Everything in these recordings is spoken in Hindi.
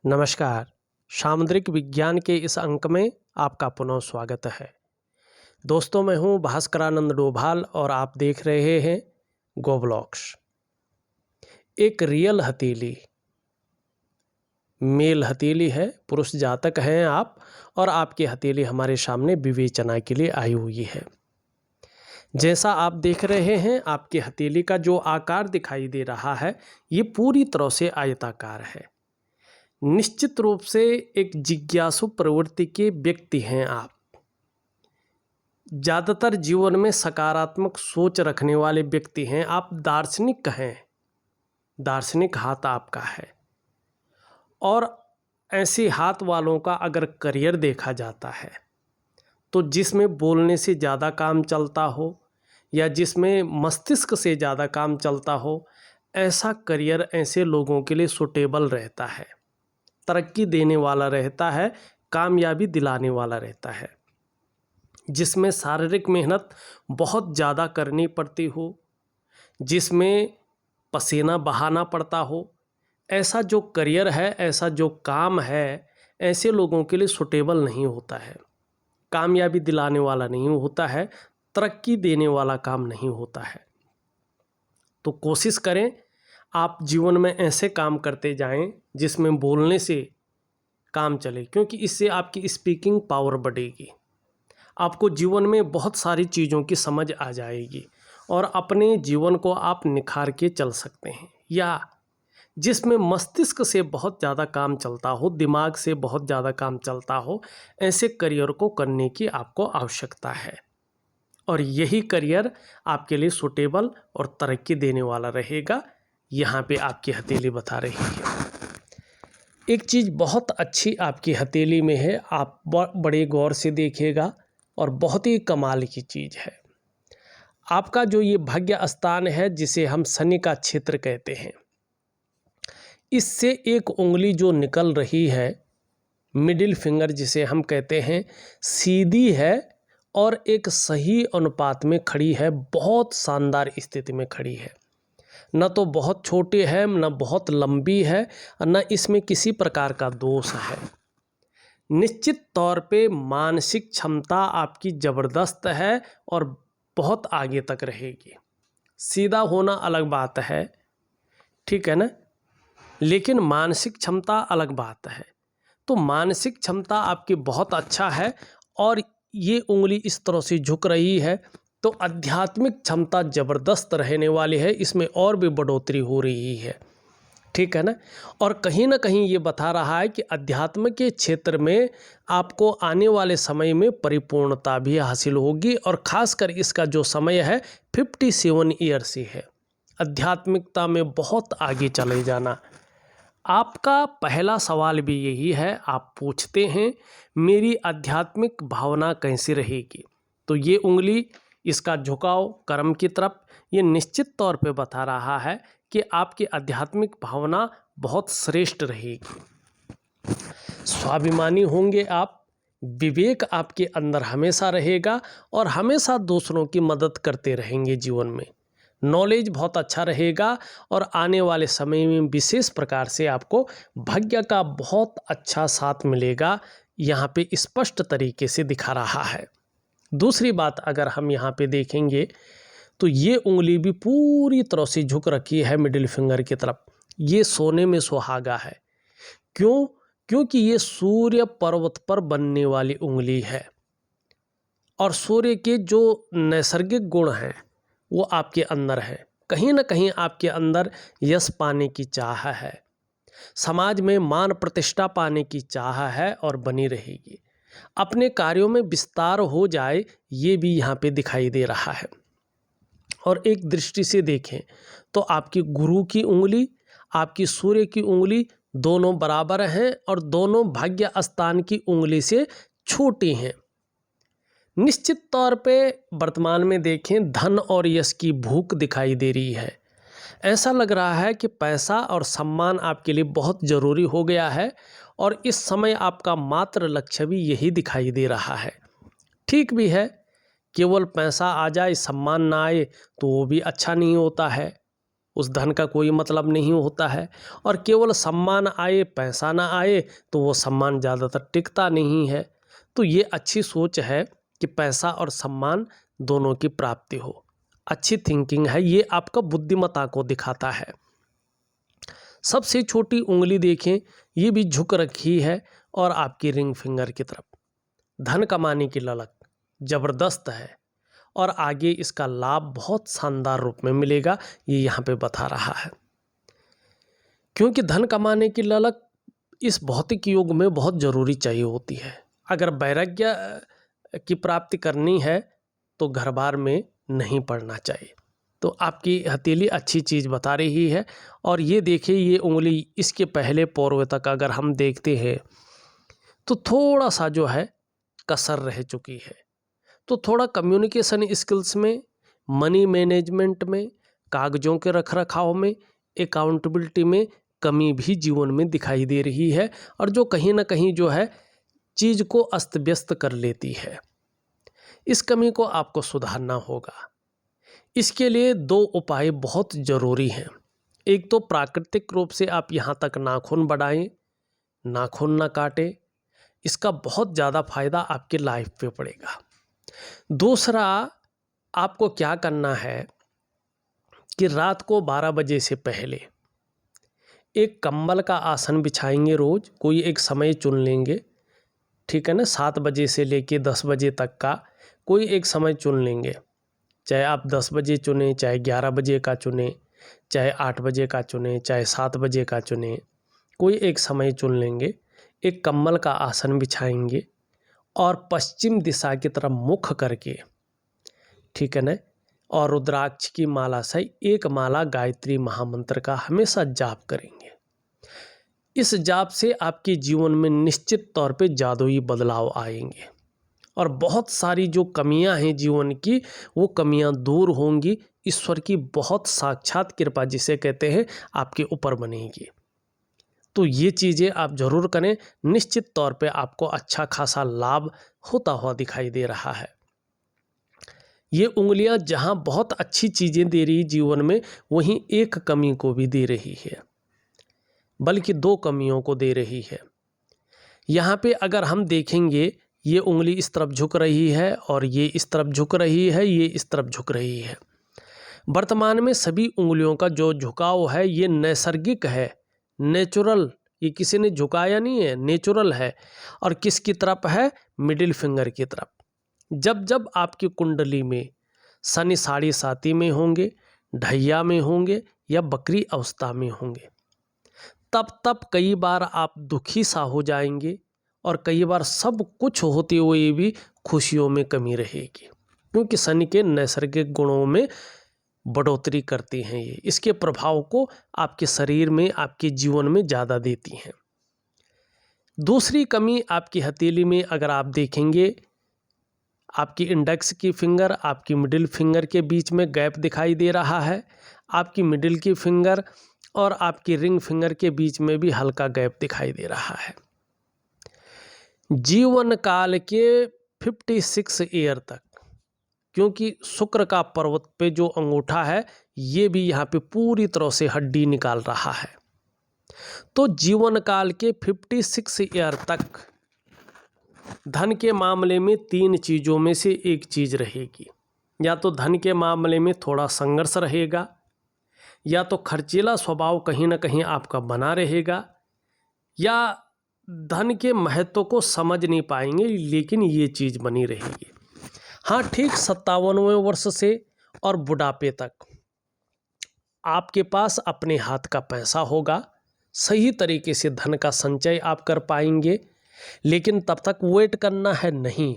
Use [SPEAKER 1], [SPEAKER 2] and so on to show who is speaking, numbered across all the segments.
[SPEAKER 1] नमस्कार। सामुद्रिक विज्ञान के इस अंक में आपका पुनः स्वागत है। दोस्तों, मैं हूं भास्करानंद डोभाल और आप देख रहे हैं गोब्लॉक्स। एक रियल हथेली, मेल हथेली है, पुरुष जातक हैं आप और आपकी हथेली हमारे सामने विवेचना के लिए आई हुई है। जैसा आप देख रहे हैं, आपकी हथेली का जो आकार दिखाई दे रहा है ये पूरी तरह से आयताकार है। निश्चित रूप से एक जिज्ञासु प्रवृत्ति के व्यक्ति हैं आप। ज़्यादातर जीवन में सकारात्मक सोच रखने वाले व्यक्ति हैं आप। दार्शनिक हैं, दार्शनिक हाथ आपका है। और ऐसे हाथ वालों का अगर करियर देखा जाता है तो जिसमें बोलने से ज़्यादा काम चलता हो या जिसमें मस्तिष्क से ज़्यादा काम चलता हो, ऐसा करियर ऐसे लोगों के लिए सूटेबल रहता है, तरक्की देने वाला रहता है, कामयाबी दिलाने वाला रहता है। जिसमें शारीरिक मेहनत बहुत ज़्यादा करनी पड़ती हो, जिसमें पसीना बहाना पड़ता हो, ऐसा जो करियर है, ऐसा जो काम है, ऐसे लोगों के लिए सूटेबल नहीं होता है, कामयाबी दिलाने वाला नहीं होता है, तरक्की देने वाला काम नहीं होता है। तो कोशिश करें आप जीवन में ऐसे काम करते जाएं जिसमें बोलने से काम चले, क्योंकि इससे आपकी स्पीकिंग पावर बढ़ेगी। आपको जीवन में बहुत सारी चीज़ों की समझ आ जाएगी और अपने जीवन को आप निखार के चल सकते हैं। या जिसमें मस्तिष्क से बहुत ज़्यादा काम चलता हो, दिमाग से बहुत ज़्यादा काम चलता हो, ऐसे करियर को करने की आपको आवश्यकता है। और यही करियर आपके लिए सूटेबल और तरक्की देने वाला रहेगा। यहाँ पे आपकी हथेली बता रही है। एक चीज़ बहुत अच्छी आपकी हथेली में है, आप बड़े गौर से देखिएगा और बहुत ही कमाल की चीज़ है। आपका जो ये भाग्य स्थान है, जिसे हम शनि का क्षेत्र कहते हैं, इससे एक उंगली जो निकल रही है, मिडिल फिंगर जिसे हम कहते हैं, सीधी है और एक सही अनुपात में खड़ी है, बहुत शानदार स्थिति में खड़ी है। न तो बहुत छोटी है, न बहुत लंबी है, न इसमें किसी प्रकार का दोष है। निश्चित तौर पे मानसिक क्षमता आपकी ज़बरदस्त है और बहुत आगे तक रहेगी। सीधा होना अलग बात है, ठीक है ना, लेकिन मानसिक क्षमता अलग बात है। तो मानसिक क्षमता आपकी बहुत अच्छा है और ये उंगली इस तरह से झुक रही है तो आध्यात्मिक क्षमता ज़बरदस्त रहने वाली है, इसमें और भी बढ़ोतरी हो रही है, ठीक है ना। और कहीं ना कहीं ये बता रहा है कि अध्यात्म के क्षेत्र में आपको आने वाले समय में परिपूर्णता भी हासिल होगी और ख़ासकर इसका जो समय है 57 ईयर्स ही है। आध्यात्मिकता में बहुत आगे चले जाना। आपका पहला सवाल भी यही है, आप पूछते हैं मेरी आध्यात्मिक भावना कैसी रहेगी। तो ये उंगली, इसका झुकाव कर्म की तरफ, ये निश्चित तौर पे बता रहा है कि आपकी आध्यात्मिक भावना बहुत श्रेष्ठ रहेगी। स्वाभिमानी होंगे आप, विवेक आपके अंदर हमेशा रहेगा और हमेशा दूसरों की मदद करते रहेंगे जीवन में। नॉलेज बहुत अच्छा रहेगा और आने वाले समय में विशेष प्रकार से आपको भाग्य का बहुत अच्छा साथ मिलेगा, यहाँ पे स्पष्ट तरीके से दिखा रहा है। दूसरी बात अगर हम यहाँ पे देखेंगे तो ये उंगली भी पूरी तरह से झुक रखी है मिडिल फिंगर की तरफ। ये सोने में सुहागा है। क्यों? क्योंकि ये सूर्य पर्वत पर बनने वाली उंगली है और सूर्य के जो नैसर्गिक गुण हैं वो आपके अंदर है। कहीं ना कहीं आपके अंदर यश पाने की चाह है, समाज में मान प्रतिष्ठा पाने की चाह है और बनी रहेगी। अपने कार्यों में विस्तार हो जाए, ये भी यहाँ पे दिखाई दे रहा है। और एक दृष्टि से देखें तो आपकी गुरु की उंगली, आपकी सूर्य की उंगली दोनों बराबर हैं और दोनों भाग्य स्थान की उंगली से छोटी हैं। निश्चित तौर पे वर्तमान में देखें, धन और यश की भूख दिखाई दे रही है। ऐसा लग रहा है कि पैसा और सम्मान आपके लिए बहुत ज़रूरी हो गया है और इस समय आपका मात्र लक्ष्य भी यही दिखाई दे रहा है। ठीक भी है, केवल पैसा आ जाए सम्मान ना आए तो वो भी अच्छा नहीं होता है। उस धन का कोई मतलब नहीं होता है। और केवल सम्मान आए पैसा ना आए तो वो सम्मान ज़्यादातर टिकता नहीं है। तो ये अच्छी सोच है कि पैसा और सम्मान दोनों की प्राप्ति हो, अच्छी थिंकिंग है, ये आपका बुद्धिमत्ता को दिखाता है। सबसे छोटी उंगली देखें, ये भी झुक रखी है और आपकी रिंग फिंगर की तरफ। धन कमाने की ललक ज़बरदस्त है और आगे इसका लाभ बहुत शानदार रूप में मिलेगा, ये यहाँ पे बता रहा है। क्योंकि धन कमाने की ललक इस भौतिक युग में बहुत ज़रूरी चाहिए होती है। अगर वैराग्य की प्राप्ति करनी है तो घर बार में नहीं पड़ना चाहिए। तो आपकी हथेली अच्छी चीज़ बता रही है। और ये देखिए, ये उंगली इसके पहले पौरवे तक अगर हम देखते हैं तो थोड़ा सा जो है कसर रह चुकी है। तो थोड़ा कम्युनिकेशन स्किल्स में, मनी मैनेजमेंट में, कागज़ों के रख रखाव में, अकाउंटेबिलिटी में कमी भी जीवन में दिखाई दे रही है, और जो कहीं ना कहीं जो है चीज़ को अस्त व्यस्त कर लेती है। इस कमी को आपको सुधारना होगा। इसके लिए दो उपाय बहुत ज़रूरी हैं। एक तो प्राकृतिक रूप से आप यहाँ तक नाखून बढ़ाएं, नाखून ना काटें, इसका बहुत ज़्यादा फ़ायदा आपके लाइफ पे पड़ेगा। दूसरा, आपको क्या करना है कि रात को 12 बजे से पहले एक कंबल का आसन बिछाएंगे। रोज़ कोई एक समय चुन लेंगे, ठीक है ना, 7 बजे से लेके 10 बजे तक का कोई एक समय चुन लेंगे। चाहे आप 10 बजे चुनें, चाहे 11 बजे का चुनें, चाहे 8 बजे का चुनें, चाहे 7 बजे का चुनें, कोई एक समय चुन लेंगे। एक कंबल का आसन बिछाएंगे और पश्चिम दिशा की तरफ मुख करके, ठीक है ना, और रुद्राक्ष की माला से एक माला गायत्री महामंत्र का हमेशा जाप करेंगे। इस जाप से आपके जीवन में निश्चित तौर पे जादुई बदलाव आएंगे और बहुत सारी जो कमियां हैं जीवन की, वो कमियां दूर होंगी। ईश्वर की बहुत साक्षात कृपा जिसे कहते हैं आपके ऊपर बनेगी। तो ये चीज़ें आप ज़रूर करें, निश्चित तौर पे आपको अच्छा खासा लाभ होता हुआ दिखाई दे रहा है। ये उंगलियां जहां बहुत अच्छी चीज़ें दे रही जीवन में, वहीं एक कमी को भी दे रही है, बल्कि 2 कमियों को दे रही है। यहाँ पे अगर हम देखेंगे, ये उंगली इस तरफ झुक रही है और ये इस तरफ झुक रही है, ये इस तरफ झुक रही है। वर्तमान में सभी उंगलियों का जो झुकाव है ये नैसर्गिक है, नेचुरल, ये किसी ने झुकाया नहीं है, नेचुरल है। और किसकी तरफ है? मिडिल फिंगर की तरफ। जब जब आपकी कुंडली में शनि 7.5 में होंगे, ढैया में होंगे या बकरी अवस्था में होंगे, तब तब कई बार आप दुखी सा हो जाएंगे और कई बार सब कुछ होते हुए भी खुशियों में कमी रहेगी, क्योंकि शनि के नैसर्गिक गुणों में बढ़ोतरी करती हैं ये, इसके प्रभाव को आपके शरीर में, आपके जीवन में ज़्यादा देती हैं। दूसरी कमी आपकी हथेली में अगर आप देखेंगे, आपकी इंडेक्स की फिंगर, आपकी मिडिल फिंगर के बीच में गैप दिखाई दे रहा है। आपकी मिडिल की फिंगर और आपकी रिंग फिंगर के बीच में भी हल्का गैप दिखाई दे रहा है। जीवन काल के 56 ईयर तक, क्योंकि शुक्र का पर्वत पे जो अंगूठा है ये भी यहाँ पे पूरी तरह से हड्डी निकाल रहा है। तो जीवन काल के 56 ईयर तक धन के मामले में 3 चीज़ों में से एक चीज़ रहेगी। या तो धन के मामले में थोड़ा संघर्ष रहेगा, या तो खर्चीला स्वभाव कहीं ना कहीं आपका बना रहेगा, या धन के महत्व को समझ नहीं पाएंगे, लेकिन ये चीज़ बनी रहेगी। हाँ ठीक, 57वें वर्ष से और बुढ़ापे तक आपके पास अपने हाथ का पैसा होगा, सही तरीके से धन का संचय आप कर पाएंगे। लेकिन तब तक वेट करना है नहीं,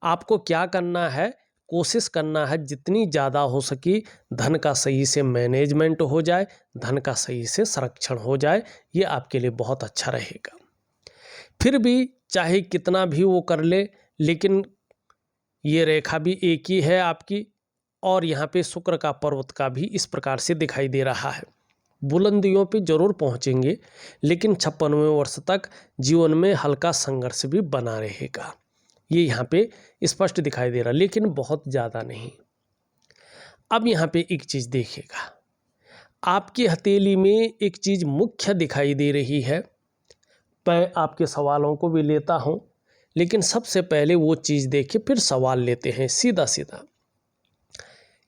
[SPEAKER 1] आपको क्या करना है, कोशिश करना है जितनी ज़्यादा हो सके धन का सही से मैनेजमेंट हो जाए, धन का सही से संरक्षण हो जाए, ये आपके लिए बहुत अच्छा रहेगा। फिर भी चाहे कितना भी वो कर ले, लेकिन ये रेखा भी एक ही है आपकी, और यहाँ पे शुक्र का पर्वत का भी इस प्रकार से दिखाई दे रहा है। बुलंदियों पे जरूर पहुँचेंगे, लेकिन 56वें वर्ष तक जीवन में हल्का संघर्ष भी बना रहेगा, ये यहाँ पे स्पष्ट दिखाई दे रहा, लेकिन बहुत ज़्यादा नहीं। अब यहाँ पे एक चीज़ देखिएगा, आपकी हथेली में एक चीज़ मुख्य दिखाई दे रही है। मैं आपके सवालों को भी लेता हूँ, लेकिन सबसे पहले वो चीज़ देखे फिर सवाल लेते हैं सीधा सीधा।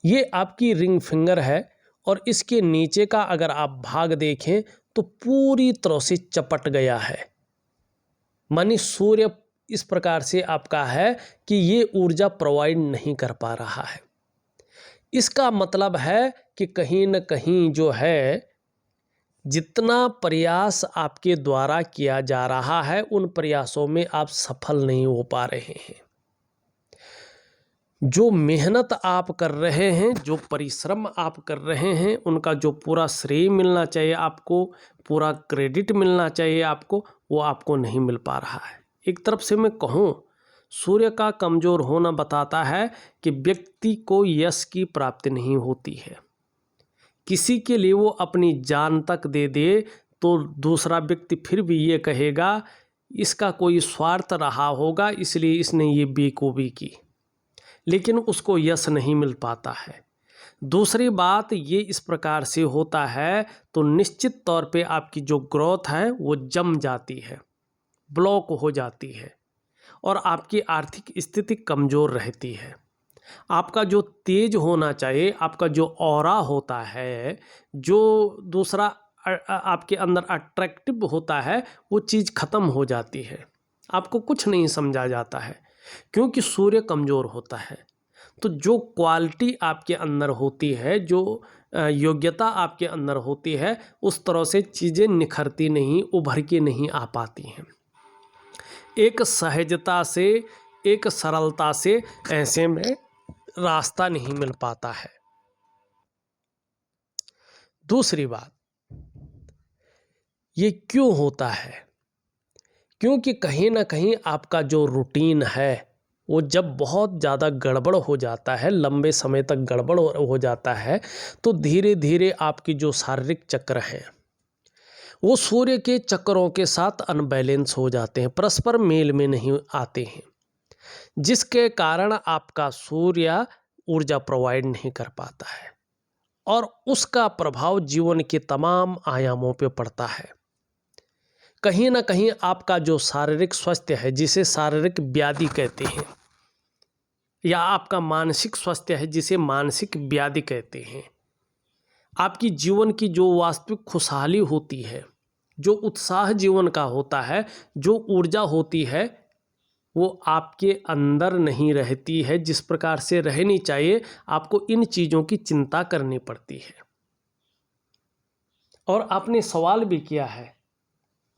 [SPEAKER 1] ये आपकी रिंग फिंगर है और इसके नीचे का अगर आप भाग देखें तो पूरी तरह से चपट गया है। मानी सूर्य इस प्रकार से आपका है कि ये ऊर्जा प्रोवाइड नहीं कर पा रहा है। इसका मतलब है कि कहीं न कहीं जो है, जितना प्रयास आपके द्वारा किया जा रहा है उन प्रयासों में आप सफल नहीं हो पा रहे हैं। जो मेहनत आप कर रहे हैं, जो परिश्रम आप कर रहे हैं, उनका जो पूरा श्रेय मिलना चाहिए आपको, पूरा क्रेडिट मिलना चाहिए आपको, वो आपको नहीं मिल पा रहा है। एक तरफ से मैं कहूँ, सूर्य का कमज़ोर होना बताता है कि व्यक्ति को यश की प्राप्ति नहीं होती है। किसी के लिए वो अपनी जान तक दे दे तो दूसरा व्यक्ति फिर भी ये कहेगा इसका कोई स्वार्थ रहा होगा इसलिए इसने ये बेवकूफ़ी की, लेकिन उसको यश नहीं मिल पाता है। दूसरी बात ये इस प्रकार से होता है तो निश्चित तौर पे आपकी जो ग्रोथ है वो जम जाती है, ब्लॉक हो जाती है और आपकी आर्थिक स्थिति कमज़ोर रहती है। आपका जो तेज होना चाहिए, आपका जो ऑरा होता है, जो दूसरा आपके अंदर अट्रैक्टिव होता है, वो चीज़ ख़त्म हो जाती है। आपको कुछ नहीं समझा जाता है क्योंकि सूर्य कमज़ोर होता है। तो जो क्वालिटी आपके अंदर होती है, जो योग्यता आपके अंदर होती है, उस तरह से चीज़ें निखरती नहीं, उभर के नहीं आ पाती हैं। एक सहजता से, एक सरलता से ऐसे में रास्ता नहीं मिल पाता है। दूसरी बात, ये क्यों होता है? क्योंकि कहीं ना कहीं आपका जो रूटीन है वो जब बहुत ज़्यादा गड़बड़ हो जाता है, लंबे समय तक गड़बड़ हो जाता है, तो धीरे धीरे आपकी जो शारीरिक चक्र हैं वो सूर्य के चक्रों के साथ अनबैलेंस हो जाते हैं, परस्पर मेल में नहीं आते हैं, जिसके कारण आपका सूर्य ऊर्जा प्रोवाइड नहीं कर पाता है और उसका प्रभाव जीवन के तमाम आयामों पे पड़ता है। कहीं ना कहीं आपका जो शारीरिक स्वास्थ्य है, जिसे शारीरिक व्याधि कहते हैं, या आपका मानसिक स्वास्थ्य है जिसे मानसिक व्याधि कहते हैं, आपकी जीवन की जो वास्तविक खुशहाली होती है, जो उत्साह जीवन का होता है, जो ऊर्जा होती है, वो आपके अंदर नहीं रहती है जिस प्रकार से रहनी चाहिए। आपको इन चीज़ों की चिंता करनी पड़ती है। और आपने सवाल भी किया है,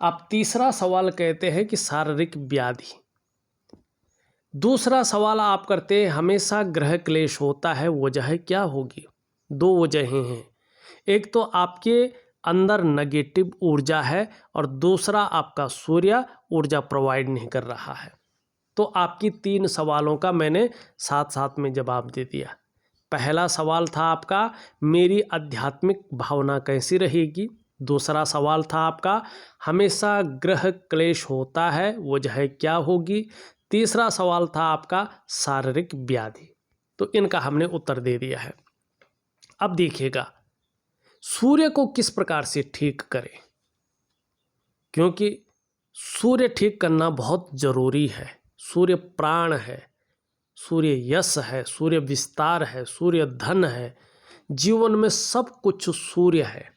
[SPEAKER 1] आप तीसरा सवाल कहते हैं कि शारीरिक व्याधि। दूसरा सवाल आप करते हैं हमेशा ग्रह क्लेश होता है, वजह क्या होगी? दो वजहें हैं। एक तो आपके अंदर नेगेटिव ऊर्जा है और दूसरा आपका सूर्य ऊर्जा प्रोवाइड नहीं कर रहा है। तो आपकी 3 सवालों का मैंने साथ साथ में जवाब दे दिया। पहला सवाल था आपका मेरी आध्यात्मिक भावना कैसी रहेगी। दूसरा सवाल था आपका हमेशा ग्रह क्लेश होता है, वजह क्या होगी। तीसरा सवाल था आपका शारीरिक व्याधि। तो इनका हमने उत्तर दे दिया है। अब देखिएगा सूर्य को किस प्रकार से ठीक करें, क्योंकि सूर्य ठीक करना बहुत ज़रूरी है। सूर्य प्राण है, सूर्य यश है, सूर्य विस्तार है, सूर्य धन है, जीवन में सब कुछ सूर्य है,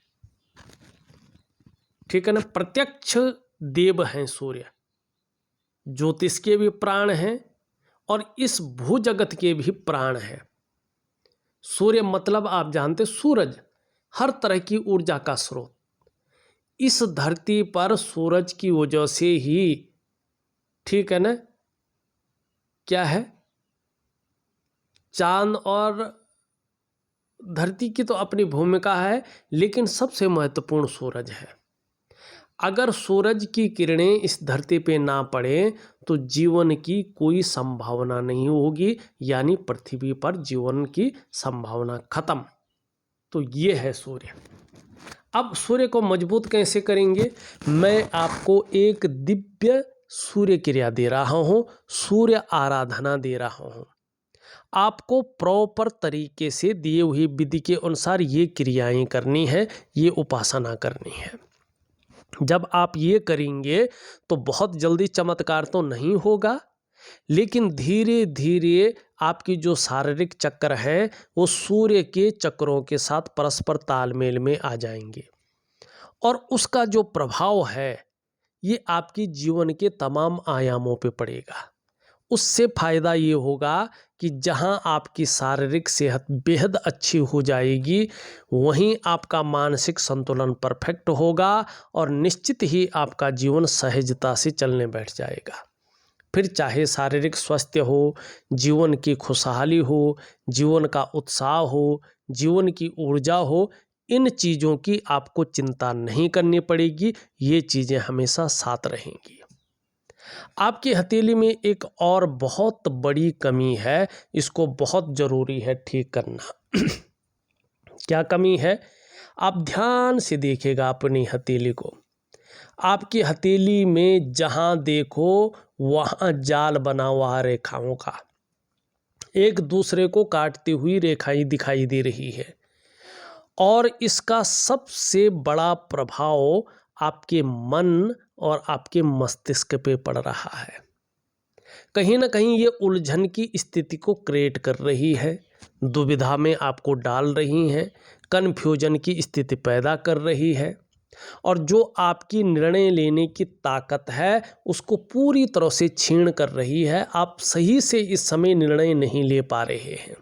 [SPEAKER 1] ठीक है ना। प्रत्यक्ष देव हैं सूर्य, ज्योतिष के भी प्राण हैं और इस भूजगत के भी प्राण हैं। सूर्य मतलब आप जानते सूरज, हर तरह की ऊर्जा का स्रोत। इस धरती पर सूरज की वजह से ही, ठीक है ना, क्या है, चांद और धरती की तो अपनी भूमिका है, लेकिन सबसे महत्वपूर्ण सूरज है। अगर सूरज की किरणें इस धरती पे ना पड़े तो जीवन की कोई संभावना नहीं होगी, यानी पृथ्वी पर जीवन की संभावना खत्म। तो ये है सूर्य। अब सूर्य को मजबूत कैसे करेंगे? मैं आपको एक दिव्य सूर्य क्रिया दे रहा हूँ, सूर्य आराधना दे रहा हूँ। आपको प्रॉपर तरीके से दिए हुई विधि के अनुसार ये क्रियाएं करनी है, ये उपासना करनी है। जब आप ये करेंगे तो बहुत जल्दी चमत्कार तो नहीं होगा, लेकिन धीरे धीरे आपकी जो शारीरिक चक्र हैं वो सूर्य के चक्रों के साथ परस्पर तालमेल में आ जाएंगे, और उसका जो प्रभाव है ये आपकी जीवन के तमाम आयामों पे पड़ेगा। उससे फ़ायदा ये होगा कि जहाँ आपकी शारीरिक सेहत बेहद अच्छी हो जाएगी, वहीं आपका मानसिक संतुलन परफेक्ट होगा और निश्चित ही आपका जीवन सहजता से चलने बैठ जाएगा। फिर चाहे शारीरिक स्वास्थ्य हो, जीवन की खुशहाली हो, जीवन का उत्साह हो, जीवन की ऊर्जा हो, इन चीज़ों की आपको चिंता नहीं करनी पड़ेगी। ये चीज़ें हमेशा साथ रहेंगी। आपकी हथेली में एक और बहुत बड़ी कमी है, इसको बहुत ज़रूरी है ठीक करना। क्या कमी है? आप ध्यान से देखिएगा अपनी हथेली को। आपकी हथेली में जहाँ देखो वहाँ जाल बना हुआ है रेखाओं का, एक दूसरे को काटती हुई रेखाएं दिखाई दे रही है, और इसका सबसे बड़ा प्रभाव आपके मन और आपके मस्तिष्क पे पड़ रहा है। कहीं ना कहीं ये उलझन की स्थिति को क्रिएट कर रही है, दुविधा में आपको डाल रही हैं, कन्फ्यूजन की स्थिति पैदा कर रही है, और जो आपकी निर्णय लेने की ताकत है उसको पूरी तरह से छीन कर रही है। आप सही से इस समय निर्णय नहीं ले पा रहे हैं,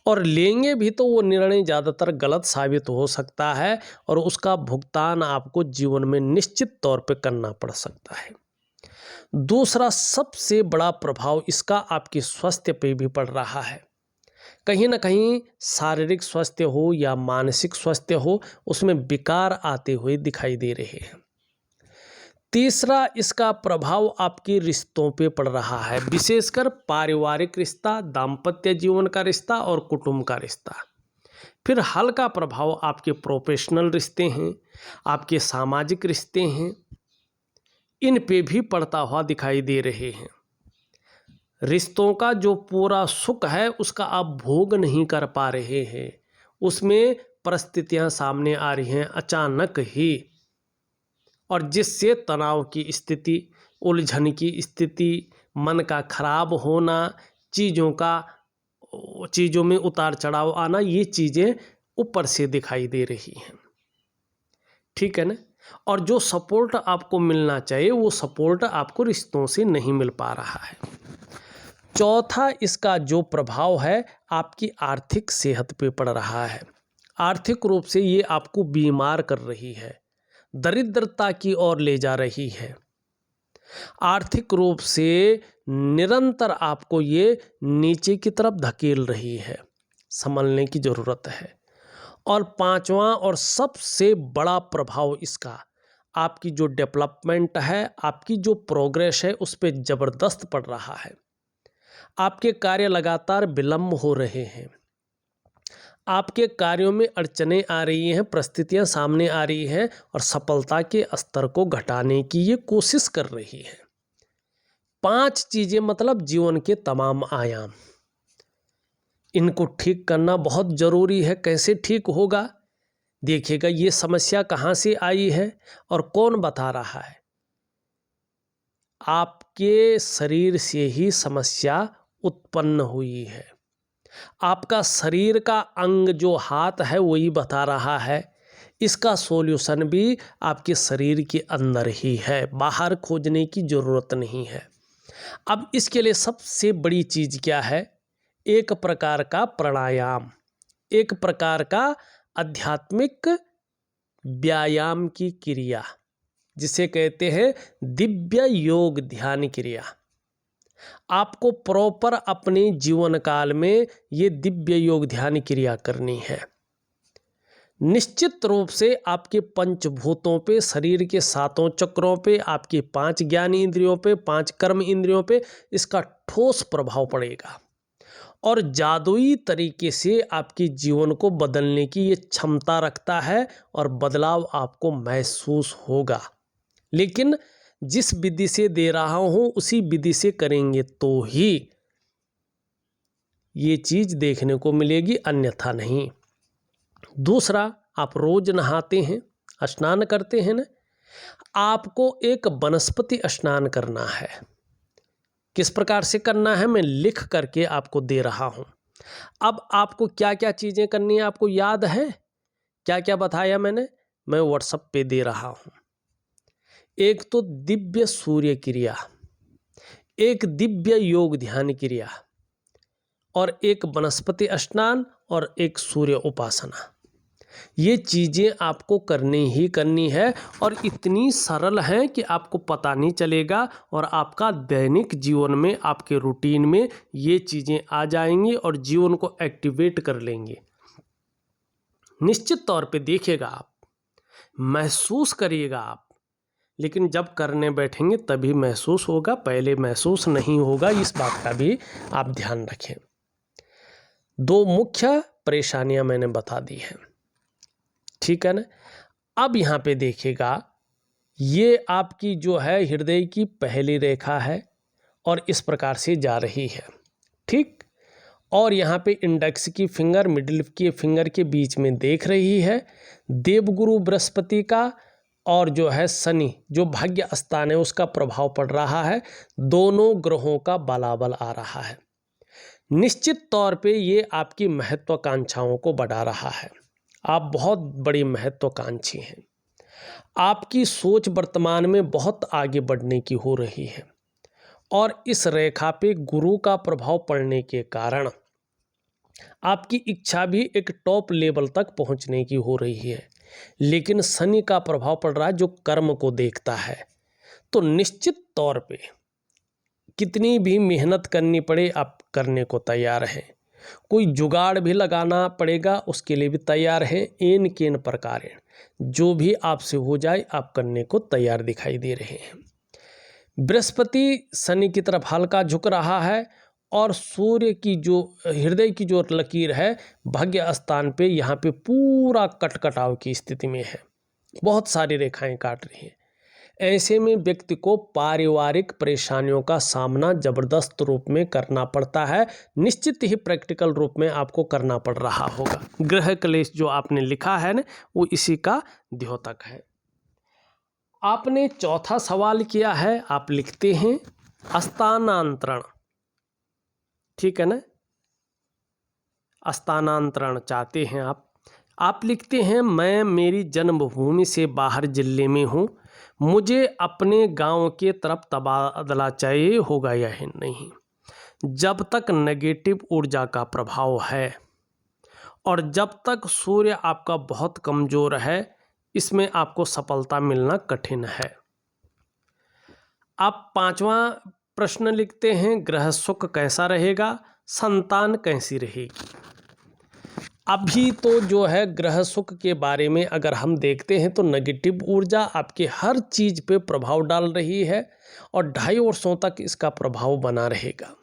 [SPEAKER 1] और लेंगे भी तो वो निर्णय ज़्यादातर गलत साबित हो सकता है, और उसका भुगतान आपको जीवन में निश्चित तौर पे करना पड़ सकता है। दूसरा सबसे बड़ा प्रभाव इसका आपके स्वास्थ्य पे भी पड़ रहा है। कहीं ना कहीं शारीरिक स्वास्थ्य हो या मानसिक स्वास्थ्य हो, उसमें विकार आते हुए दिखाई दे रहे हैं। तीसरा इसका प्रभाव आपके रिश्तों पे पड़ रहा है, विशेषकर पारिवारिक रिश्ता, दाम्पत्य जीवन का रिश्ता और कुटुंब का रिश्ता। फिर हल्का प्रभाव आपके प्रोफेशनल रिश्ते हैं, आपके सामाजिक रिश्ते हैं, इन पे भी पड़ता हुआ दिखाई दे रहे हैं। रिश्तों का जो पूरा सुख है उसका आप भोग नहीं कर पा रहे हैं, उसमें परिस्थितियां सामने आ रही हैं अचानक ही, और जिससे तनाव की स्थिति, उलझन की स्थिति, मन का खराब होना, चीज़ों में उतार चढ़ाव आना, ये चीज़ें ऊपर से दिखाई दे रही हैं। ठीक है ना? और जो सपोर्ट आपको मिलना चाहिए वो सपोर्ट आपको रिश्तों से नहीं मिल पा रहा है। चौथा इसका जो प्रभाव है आपकी आर्थिक सेहत पे पड़ रहा है। आर्थिक रूप से ये आपको बीमार कर रही है, दरिद्रता की ओर ले जा रही है। आर्थिक रूप से निरंतर आपको ये नीचे की तरफ धकेल रही है, संभलने की ज़रूरत है। और पांचवा और सबसे बड़ा प्रभाव इसका आपकी जो डेवलपमेंट है, आपकी जो प्रोग्रेस है, उस पर ज़बरदस्त पड़ रहा है। आपके कार्य लगातार विलंब हो रहे हैं, आपके कार्यों में अड़चनें आ रही हैं, परिस्थितियां सामने आ रही हैं, और सफलता के स्तर को घटाने की ये कोशिश कर रही है। 5 चीज़ें मतलब जीवन के तमाम आयाम, इनको ठीक करना बहुत ज़रूरी है। कैसे ठीक होगा? देखिएगा ये समस्या कहाँ से आई है और कौन बता रहा है। आपके शरीर से ही समस्या उत्पन्न हुई है। आपका शरीर का अंग जो हाथ है वही बता रहा है। इसका सॉल्यूशन भी आपके शरीर के अंदर ही है, बाहर खोजने की ज़रूरत नहीं है। अब इसके लिए सबसे बड़ी चीज़ क्या है? एक प्रकार का प्राणायाम, एक प्रकार का आध्यात्मिक व्यायाम की क्रिया, जिसे कहते हैं दिव्य योग ध्यान क्रिया। आपको प्रॉपर अपने जीवन काल में ये दिव्य योग ध्यान क्रिया करनी है। निश्चित रूप से आपके पंचभूतों पे, शरीर के 7 चक्रों पे, आपके 5 ज्ञान इंद्रियों पे, 5 कर्म इंद्रियों पे इसका ठोस प्रभाव पड़ेगा, और जादुई तरीके से आपके जीवन को बदलने की ये क्षमता रखता है, और बदलाव आपको महसूस होगा। लेकिन जिस विधि से दे रहा हूँ उसी विधि से करेंगे तो ही ये चीज़ देखने को मिलेगी, अन्यथा नहीं। दूसरा, आप रोज नहाते हैं, स्नान करते हैं ना, आपको एक वनस्पति स्नान करना है। किस प्रकार से करना है मैं लिख करके आपको दे रहा हूँ। अब आपको क्या क्या चीज़ें करनी है आपको याद है? क्या क्या बताया मैंने? मैं व्हाट्सएप पे दे रहा हूँ। एक तो दिव्य सूर्य क्रिया, एक दिव्य योग ध्यान क्रिया, और एक वनस्पति स्नान, और एक सूर्य उपासना। ये चीज़ें आपको करनी ही करनी है, और इतनी सरल हैं कि आपको पता नहीं चलेगा, और आपका दैनिक जीवन में, आपके रूटीन में ये चीज़ें आ जाएंगी और जीवन को एक्टिवेट कर लेंगे। निश्चित तौर पे देखिएगा आप, महसूस करिएगा आप, लेकिन जब करने बैठेंगे तभी महसूस होगा, पहले महसूस नहीं होगा। इस बात का भी आप ध्यान रखें। 2 मुख्य परेशानियां मैंने बता दी हैं, ठीक है ना। अब यहाँ पे देखिएगा, ये आपकी जो है हृदय की पहली रेखा है और इस प्रकार से जा रही है, ठीक। और यहाँ पे इंडेक्स की फिंगर मिडिल की फिंगर के बीच में देख रही है देवगुरु बृहस्पति का, और जो है शनि जो भाग्य स्थान है उसका प्रभाव पड़ रहा है। दोनों ग्रहों का बलाबल आ रहा है। निश्चित तौर पे ये आपकी महत्वाकांक्षाओं को बढ़ा रहा है। आप बहुत बड़ी महत्वाकांक्षी हैं। आपकी सोच वर्तमान में बहुत आगे बढ़ने की हो रही है, और इस रेखा पे गुरु का प्रभाव पड़ने के कारण आपकी इच्छा भी एक टॉप लेवल तक पहुंचने की हो रही है। लेकिन शनि का प्रभाव पड़ रहा है जो कर्म को देखता है, तो निश्चित तौर पे कितनी भी मेहनत करनी पड़े आप करने को तैयार हैं। कोई जुगाड़ भी लगाना पड़ेगा उसके लिए भी तैयार हैं। एन केन प्रकार जो भी आपसे हो जाए आप करने को तैयार दिखाई दे रहे हैं। बृहस्पति शनि की तरफ हल्का झुक रहा है, और सूर्य की जो हृदय की जो लकीर है भाग्य स्थान पे यहाँ पे पूरा कटकटाव की स्थिति में है, बहुत सारी रेखाएं काट रही हैं। ऐसे में व्यक्ति को पारिवारिक परेशानियों का सामना जबरदस्त रूप में करना पड़ता है। निश्चित ही प्रैक्टिकल रूप में आपको करना पड़ रहा होगा। ग्रह क्लेश जो आपने लिखा है ना, वो इसी का द्योतक है। आपने चौथा सवाल किया है, आप लिखते हैं स्थानांतरण, ठीक है ना, स्थानांतरण चाहते हैं आप लिखते हैं मैं मेरी जन्मभूमि से बाहर जिले में हूँ, मुझे अपने गांव के तरफ तबादला चाहिए, होगा या नहीं। जब तक नेगेटिव ऊर्जा का प्रभाव है और जब तक सूर्य आपका बहुत कमजोर है, इसमें आपको सफलता मिलना कठिन है। आप 5वां प्रश्न लिखते हैं ग्रह सुख कैसा रहेगा, संतान कैसी रहेगी। अभी तो जो है ग्रह सुख के बारे में अगर हम देखते हैं तो नेगेटिव ऊर्जा आपके हर चीज़ पे प्रभाव डाल रही है, और 2.5 वर्षों तक इसका प्रभाव बना रहेगा।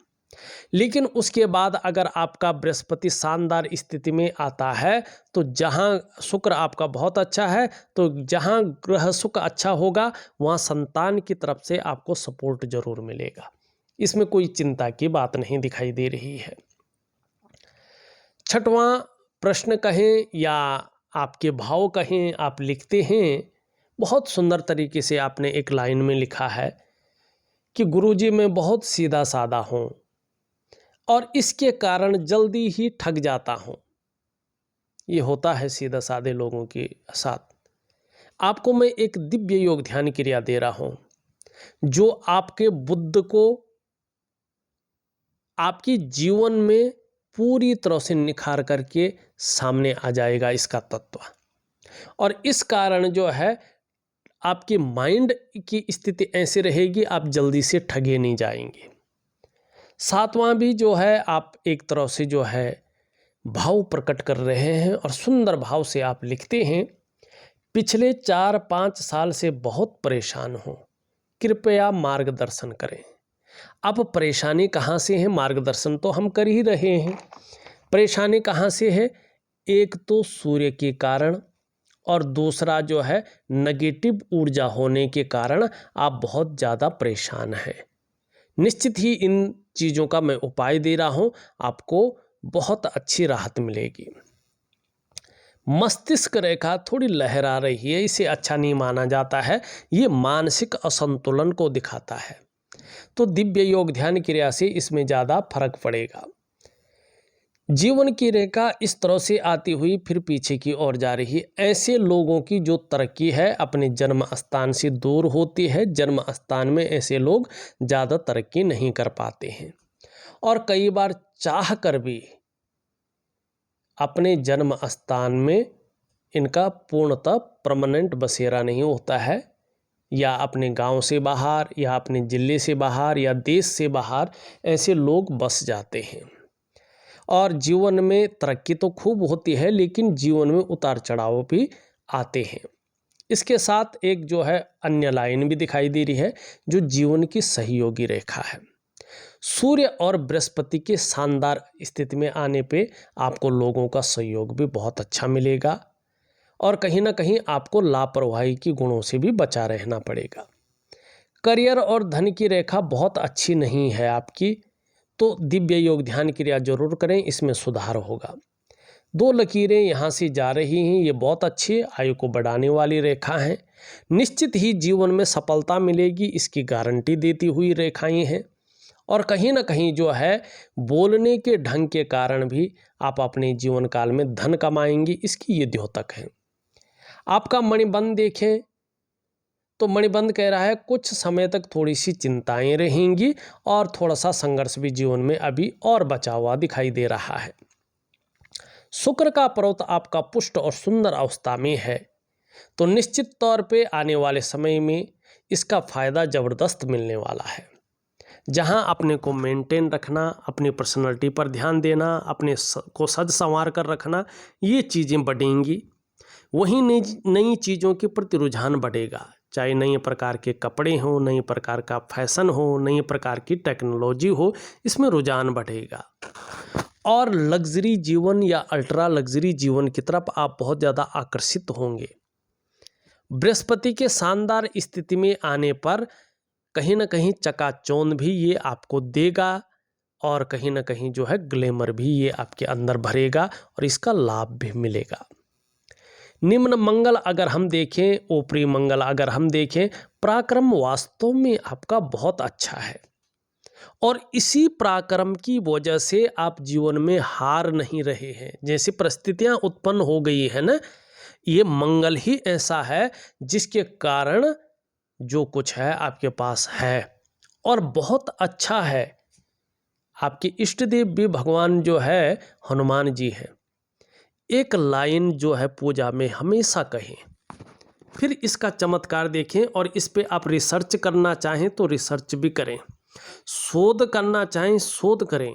[SPEAKER 1] लेकिन उसके बाद अगर आपका बृहस्पति शानदार स्थिति में आता है, तो जहाँ शुक्र आपका बहुत अच्छा है, तो जहाँ ग्रह सुख अच्छा होगा वहाँ संतान की तरफ से आपको सपोर्ट जरूर मिलेगा। इसमें कोई चिंता की बात नहीं दिखाई दे रही है। 6वां प्रश्न कहें या आपके भाव कहें, आप लिखते हैं बहुत सुंदर तरीके से आपने एक लाइन में लिखा है कि गुरुजी मैं बहुत सीधा साधा हूँ और इसके कारण जल्दी ही ठग जाता हूँ। ये होता है सीधा साधे लोगों के साथ। आपको मैं एक दिव्य योग ध्यान क्रिया दे रहा हूँ जो आपके बुद्ध को आपकी जीवन में पूरी तरह से निखार करके सामने आ जाएगा इसका तत्व, और इस कारण जो है आपके माइंड की स्थिति ऐसे रहेगी आप जल्दी से ठगे नहीं जाएंगे। 7वां भी जो है आप एक तरह से जो है भाव प्रकट कर रहे हैं और सुंदर भाव से आप लिखते हैं पिछले 4-5 साल से बहुत परेशान हूँ, कृपया मार्गदर्शन करें। अब परेशानी कहाँ से है, मार्गदर्शन तो हम कर ही रहे हैं। परेशानी कहाँ से है, एक तो सूर्य के कारण और दूसरा जो है नेगेटिव ऊर्जा होने के कारण आप बहुत ज़्यादा परेशान हैं। निश्चित ही इन चीज़ों का मैं उपाय दे रहा हूँ, आपको बहुत अच्छी राहत मिलेगी। मस्तिष्क रेखा थोड़ी लहरा रही है, इसे अच्छा नहीं माना जाता है, ये मानसिक असंतुलन को दिखाता है। तो दिव्य योग ध्यान क्रिया से इसमें ज़्यादा फर्क पड़ेगा। जीवन की रेखा इस तरह से आती हुई फिर पीछे की ओर जा रही है। ऐसे लोगों की जो तरक्की है अपने जन्म स्थान से दूर होती है। जन्म स्थान में ऐसे लोग ज़्यादा तरक्की नहीं कर पाते हैं और कई बार चाह कर भी अपने जन्म स्थान में इनका पूर्णतः परमानेंट बसेरा नहीं होता है, या अपने गांव से बाहर या अपने ज़िले से बाहर या देश से बाहर ऐसे लोग बस जाते हैं। और जीवन में तरक्की तो खूब होती है, लेकिन जीवन में उतार चढ़ाव भी आते हैं। इसके साथ एक जो है अन्य लाइन भी दिखाई दे रही है जो जीवन की सहयोगी रेखा है। सूर्य और बृहस्पति के शानदार स्थिति में आने पे आपको लोगों का सहयोग भी बहुत अच्छा मिलेगा और कहीं ना कहीं आपको लापरवाही की गुणों से भी बचा रहना पड़ेगा। करियर और धन की रेखा बहुत अच्छी नहीं है आपकी, तो दिव्य योग ध्यान क्रिया जरूर करें, इसमें सुधार होगा। 2 लकीरें यहाँ से जा रही हैं, ये बहुत अच्छी आयु को बढ़ाने वाली रेखा हैं। निश्चित ही जीवन में सफलता मिलेगी, इसकी गारंटी देती हुई रेखाएं हैं। और कहीं ना कहीं जो है बोलने के ढंग के कारण भी आप अपने जीवन काल में धन कमाएंगे, इसकी ये द्योतक है। आपका मणिबंध देखें तो मणिबंध कह रहा है कुछ समय तक थोड़ी सी चिंताएं रहेंगी और थोड़ा सा संघर्ष भी जीवन में अभी और बचा हुआ दिखाई दे रहा है। शुक्र का पर्वत आपका पुष्ट और सुंदर अवस्था में है, तो निश्चित तौर पे आने वाले समय में इसका फायदा जबरदस्त मिलने वाला है। जहां अपने को मेंटेन रखना, अपनी पर्सनैलिटी पर ध्यान देना, अपने को सज संवार कर रखना, ये चीज़ें बढ़ेंगी। वहीं नई चीज़ों के प्रति रुझान बढ़ेगा, चाहे नए प्रकार के कपड़े हों, नए प्रकार का फैशन हो, नई प्रकार की टेक्नोलॉजी हो, इसमें रुझान बढ़ेगा। और लग्जरी जीवन या अल्ट्रा लग्जरी जीवन की तरफ आप बहुत ज़्यादा आकर्षित होंगे। बृहस्पति के शानदार स्थिति में आने पर कहीं ना कहीं चकाचौंध भी ये आपको देगा और कहीं ना कहीं जो है ग्लैमर भी ये आपके अंदर भरेगा और इसका लाभ भी मिलेगा। निम्न मंगल अगर हम देखें, ऊपरी मंगल अगर हम देखें, पराक्रम वास्तव में आपका बहुत अच्छा है और इसी पराक्रम की वजह से आप जीवन में हार नहीं रहे हैं। जैसी परिस्थितियां उत्पन्न हो गई है ना, ये मंगल ही ऐसा है जिसके कारण जो कुछ है आपके पास है और बहुत अच्छा है। आपके इष्ट देव भी भगवान जो है हनुमान जी हैं। एक लाइन जो है पूजा में हमेशा कहें, फिर इसका चमत्कार देखें और इस पे आप रिसर्च करना चाहें तो रिसर्च भी करें, शोध करना चाहें शोध करें।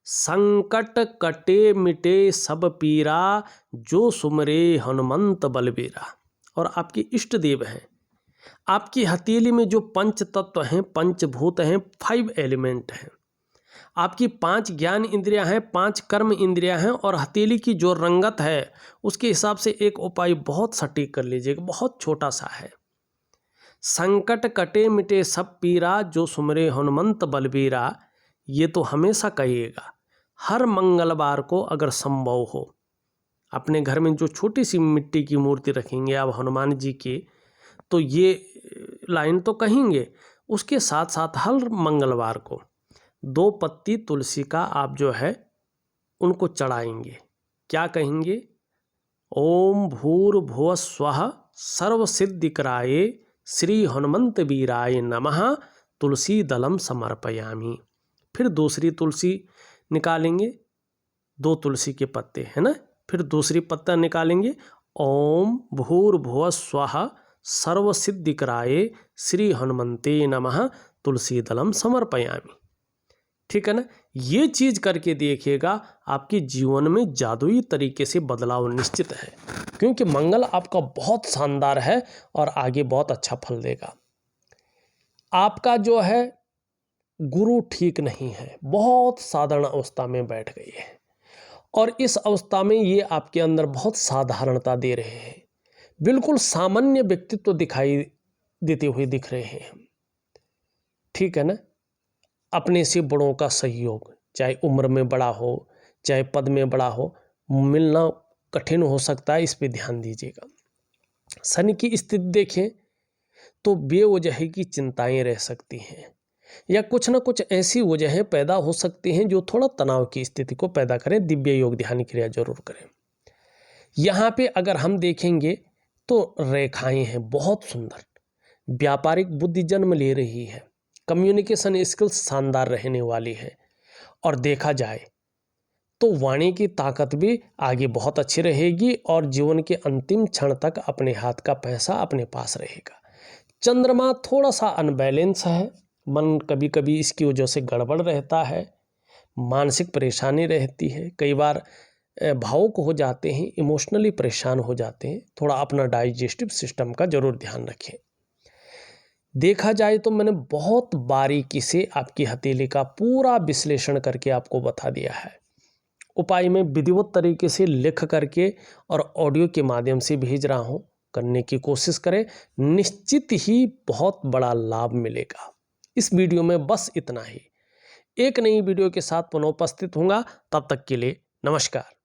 [SPEAKER 1] संकट कटे मिटे सब पीरा, जो सुमरे हनुमंत बलबीरा। और आपके इष्ट देव हैं। आपकी हथेली में जो पंच तत्व हैं, पंचभूत हैं, 5 एलिमेंट हैं। आपकी 5 ज्ञान इंद्रियां हैं, 5 कर्म इंद्रियां हैं और हथेली की जो रंगत है उसके हिसाब से एक उपाय बहुत सटीक कर लीजिएगा, बहुत छोटा सा है। संकट कटे मिटे सब पीरा, जो सुमरे हनुमंत बलबीरा। ये तो हमेशा कहिएगा। हर मंगलवार को अगर संभव हो अपने घर में जो छोटी सी मिट्टी की मूर्ति रखेंगे आप हनुमान जी की, तो ये लाइन तो कहेंगे। उसके साथ साथ हर मंगलवार को 2 पत्ती तुलसी का आप जो है उनको चढ़ाएंगे। क्या कहेंगे? ओम भूर्भुवः स्वः सर्वसिद्धिकराये श्री हनुमंत वीराय नमः, तुलसी दलम समर्पयामि। फिर दूसरी तुलसी निकालेंगे, 2 तुलसी के पत्ते है ना, फिर दूसरी पत्ता निकालेंगे, ओम भूर्भुवः स्वः सर्वसिद्धिकराये श्री हनुमंते नमः, तुलसी दलम समर्पयामि। ठीक है ना। ये चीज़ करके देखिएगा, आपके जीवन में जादुई तरीके से बदलाव निश्चित है, क्योंकि मंगल आपका बहुत शानदार है और आगे बहुत अच्छा फल देगा। आपका जो है गुरु ठीक नहीं है, बहुत साधारण अवस्था में बैठ गई है और इस अवस्था में ये आपके अंदर बहुत साधारणता दे रहे हैं, बिल्कुल सामान्य व्यक्तित्व दिखाई देते हुए दिख रहे हैं। ठीक है ना। अपने से बड़ों का सहयोग, चाहे उम्र में बड़ा हो चाहे पद में बड़ा हो, मिलना कठिन हो सकता है, इस पे ध्यान दीजिएगा। शनि की स्थिति देखें तो बेवजह की चिंताएं रह सकती हैं या कुछ ना कुछ ऐसी वजहें पैदा हो सकती हैं जो थोड़ा तनाव की स्थिति को पैदा करें। दिव्य योग ध्यान क्रिया जरूर करें। यहाँ पे अगर हम देखेंगे तो रेखाएं हैं बहुत सुंदर, व्यापारिक बुद्धि जन्म ले रही है, कम्युनिकेशन स्किल्स शानदार रहने वाली है और देखा जाए तो वाणी की ताकत भी आगे बहुत अच्छी रहेगी और जीवन के अंतिम क्षण तक अपने हाथ का पैसा अपने पास रहेगा। चंद्रमा थोड़ा सा अनबैलेंस है, मन कभी कभी इसकी वजह से गड़बड़ रहता है, मानसिक परेशानी रहती है, कई बार भावुक हो जाते हैं, इमोशनली परेशान हो जाते हैं। थोड़ा अपना डाइजेस्टिव सिस्टम का जरूर ध्यान रखें। देखा जाए तो मैंने बहुत बारीकी से आपकी हथेली का पूरा विश्लेषण करके आपको बता दिया है। उपाय में विधिवत तरीके से लिख करके और ऑडियो के माध्यम से भेज रहा हूँ, करने की कोशिश करें, निश्चित ही बहुत बड़ा लाभ मिलेगा। इस वीडियो में बस इतना ही। एक नई वीडियो के साथ पुनः उपस्थित होऊंगा, तब तक के लिए नमस्कार।